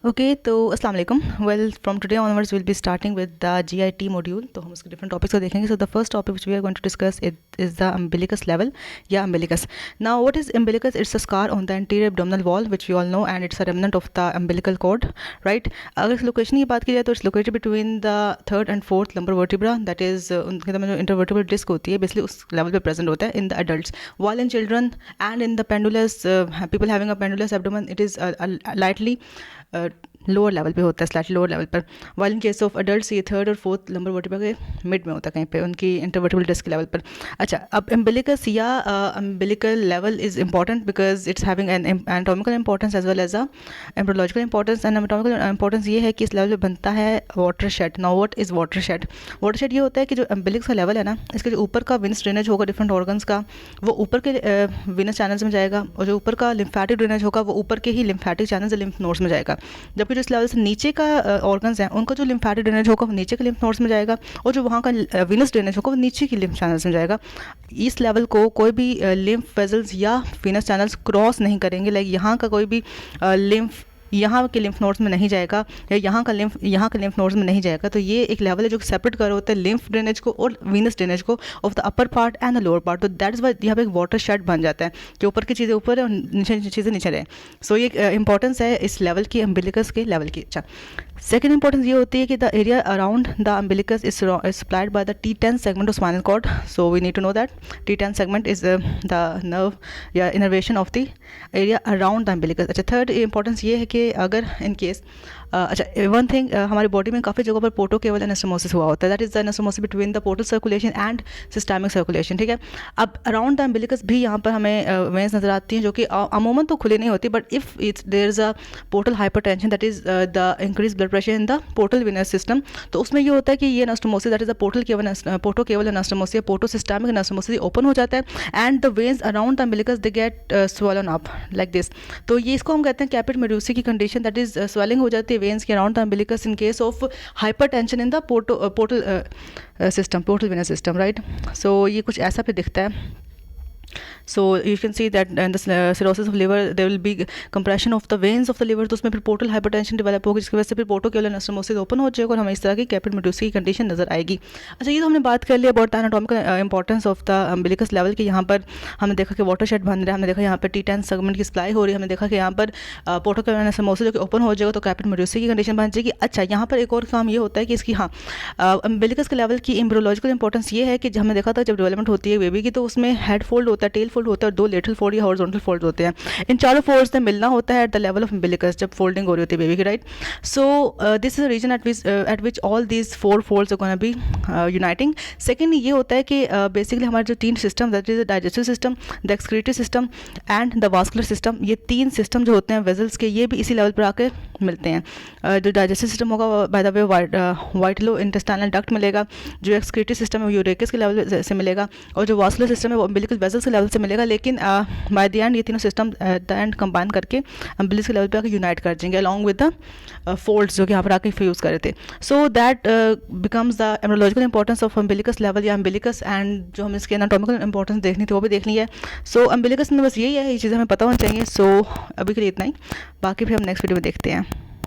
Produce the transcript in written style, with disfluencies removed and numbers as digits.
Okay तो अस्सलाम वालेकुम। Well from today onwards will be starting with the GIT module. तो हम उसके डिफरेंट टॉपिक्स को देखेंगे। So the first topic which we are going to discuss is the umbilicus level या umbilicus. Now what is umbilicus? It's a scar on the anterior abdominal wall which we all know and it's a remnant of the umbilical cord, right. अगर इस location की बात की जाए तो it's located between the third and fourth lumbar vertebra, that is उनके अंदर जो इंटरवर्टिब्रल डिस्क होती है बेसिकली उस लेवल पे प्रेजेंट होता है in the adults, while in children and in the pendulous people having a pendulous abdomen it is lightly lower level पे होता है, स्लाइटली लोअर लेवल पर। While in case of adults ये third और fourth lumbar vertebra के mid में होता है, कहीं पे उनकी इंटरवर्टिब्रल डिस्क के लेवल पर। अच्छा, अब अम्बिलिकस या umbilical level is important because it's having an anatomical importance as well as a embryological importance. And anatomical importance ये है कि इस लेवल पे बनता है watershed. Now what is watershed? Watershed ये होता है कि जो अम्बिलिक्स का लेवल है ना, इसके जो ऊपर का विनस ड्रेनेज होगा डिफरेंट ऑर्गन्स का, वो ऊपर के विनस चैनल्स में जाएगा, और जो ऊपर का लिम्फेटिक ड्रेनेज होगा वो ऊपर के ही लिम्फेटिक चैनल्स लिम्फ नोड्स में जाएगा। जबकि जो इस लेवल से नीचे का ऑर्गन्स हैं उनका जो लिम्फेटिक ड्रेनेज होगा वो नीचे के लिम्फ नोड्स में जाएगा, और जो वहाँ का विनस ड्रेनेज होगा वो नीचे की लिम्फ चैनल्स में जाएगा। इस लेवल को कोई भी लिम्फ वेजल्स या विनस चैनल्स क्रॉस नहीं करेंगे। लाइक यहाँ का कोई भी लिम्फ यहाँ के लिम्फ नोड्स में नहीं जाएगा, या यहाँ का लिम्फ नोड्स में नहीं जाएगा। तो ये एक लेवल है जो सेपरेट कर होता है लिम्फ ड्रेनेज को और वीनस ड्रेनेज को of the upper part and the lower part. तो दैट इज वाई यहाँ पे एक वाटर शेड बन जाता है कि ऊपर की चीज़ें ऊपर है और नीचे चीज़ें नीचे रहे। सो ये इंपॉर्टेंस है इस लेवल की, अम्बिलिकस के लेवल की। अच्छा, सेकेंड इंपॉर्टेंस ये होती है कि the area around the umbilicus is supplied by the T10 segment of spinal cord. So we need to know that T10 segment is the nerve या innervation of the area around the umbilicus. अच्छा, third importance ये है कि अगर in case अच्छा, one thing, हमारी body में काफ़ी जगहों पर पोर्टो केवल एनास्टोमोसिस हुआ होता है, that is the anastomosis between the portal circulation and systemic circulation, ठीक है। अब अराउंड द अम्बिलिकस भी यहाँ पर हमें वेन्स नजर आती हैं जो कि अमूमन तो खुली नहीं होती, but if it's there is a portal hypertension that is the increase blood pressure in the portal venous system, तो उसमें ये होता है कि ये anastomosis that is the porto caval anastomosis, porto systemic anastomosis open हो जाता है and the veins around the umbilicus they get swollen up like this. तो ये इसको हम कहते हैं कैपिट मेडुसी की कंडीशन, दैट इज स्वेलिंग हो जाती है वेन्स के around the umbilicus in case of hypertension in the portal system, portal venous system, right? So ये कुछ ऐसा पे दिखता है। So you can see that in the cirrhosis of liver there will be compression of the veins of the liver, तो उसमें फिर portal hypertension develop होगी, जिसकी वजह से फिर पोर्टो केवल एनास्टोमोसिस ओपन हो जाएगा और हमें इस तरह की कैपिट मेडुसी की कंडीशन नजर आएगी। अच्छा, ये तो हमने बात कर लिया about the anatomical importance of the umbilicus level की। यहाँ पर हमने देखा कि वाटर शेड बन रहा है, हमने देखा यहाँ पर T10 सेगमेंट की सप्लाई हो रही है, हमने देखा कि यहाँ पर पोर्टो केवल एनास्टोमोसिस जो कि ओपन हो जाएगा तो कैपिट मेडुसी की कंडीशन बन जाएगी। अच्छा, यहाँ पर एक और काम ये होता है कि इसकी अम्बिलिकस के लेवल की एम्ब्रियोलॉजिकल इंपॉर्टेंस ये है कि हमने देखा था जब डेवलपमेंट होती है बेबी की तो उसमें हेड फोल्ड होता है, टेल फोल्ड होता है और 2 लेटरल फोल्ड या हॉरिजॉन्टल फोल्ड होते हैं। इन चारों फोल्ड्स में मिलना होता है at the level of umbilicus जब फोल्डिंग हो रही होती है बेबी की, right. So this is a region at which all these 4 folds are gonna be uniting. Second ये होता है कि बेसिकली हमारे जो 3 system, that is the digestive system, the excretory system and the vascular system, ये 3 system जो होते हैं वेजल्स के, ये भी इसी लेवल पर आकर मिलते हैं। जो डाइजेस्टिव सिस्टम होगा by the way वाइटलो intestinal duct मिलेगा, जो एक्सक्रीटरी सिस्टम है वो यूरेकस के लेवल से मिलेगा, और जो वास्कुलर सिस्टम है वो अम्बिलिकल वेजल्स के लेवल से मिलेगा। लेकिन बाय द एंड ये तीनों system at the end combine करके अम्बिलिकस के लेवल पे आकर यूनाइट कर जाएंगे अलॉन्ग विद द फोल्ड्स जो कि यहाँ पर आके फ्यूज कर रहे थे। So that becomes the embryological importance of umbilicus level या अम्बिलिकस, एंड जो हम इसके एनाटॉमिकल इंपॉर्टेंस देखनी थी वो भी देख ली है। सो अम्बिलिकस में बस यही है, ये चीज़ें हमें पता होनी चाहिए। सो अभी के लिए इतना ही, बाकी फिर हम नेक्स्ट वीडियो में देखते हैं।